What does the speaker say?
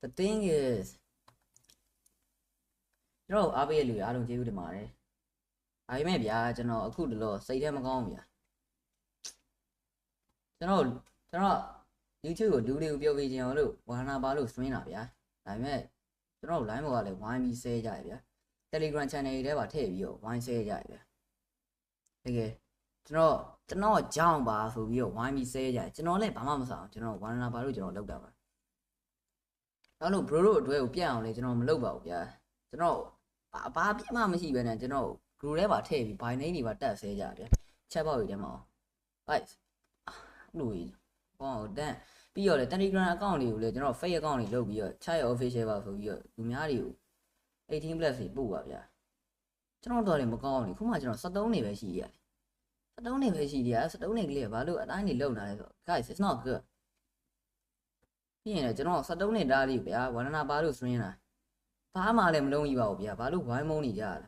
the thing is ကျွန်တော်အားပေးရလူအားလုံးကျေးဇူးတင်ပါတယ်ဒါပေမဲ့ဗျာကျွန်တော်အခုတလို့စိတ်ထဲမကောင်းဘူးဗျာကျွန်တော် YouTube ကိုလူတွေကိုပြောပေးခြင်းအောင်လို့ဝါနာပါလို့ stream တာဗျာဒါပေမဲ့ကျွန်တော် line ပေါ်ကလည်းဝိုင်းပြီးဆဲကြရဗျာ Telegram channel တွေထဲပါထည့်ပြီးတော့ဝိုင်းဆဲကြရဗျာတကယ်ကျွန်တော်ကြောင်းပါဆိုပြီးတော့ဝိုင်းပြီးဆဲကြရကျွန်တော်လည်းဘာမှမဆောင်ကျွန်တော်ဝါနာပါလို့ကျွန်တော်လောက်တာပါအဲ့လို bro တို့အတွက်ကိုပြတ်အောင်လေကျွန်တော်မလုပ်ပါဘူးဗျာကျွန်တော်ဘာပြမှမရှိပဲနဲ့ကျွန်တော် group ထဲပါထည့်ပြီး by name တွေပါတက်ဆဲကြဗျာ chat box တွေထဲမှာ guys လို့ဟောတန်းပြီးတော့လေ Telegram account တွေကိုလေကျွန်တော် fake account တွေလုပ်ပြီးတော့ chat official ပါဆိုပြီးတော့လူများတွေကို18 plus တွေပို့ပါဗျာကျွန်တော်တော်လည်းမကောင်းဘူးလေခုမှကျွန်တော်73နေပဲရှိရတယ်73နေပဲရှိတယ်73နေကလေးကဘာလို့အတိုင်းနေလုံလာလဲဆို guys it's not good ပြီးရင်လည်းကျွန်တော်73နေတားလေးဗျာဝန္ဒနာပါလို့ stream တာဘာမှလည်းမလုံးကြီးပါဘူးဗျာဘာလို့ဝိုင်းမုန်းနေကြရလဲ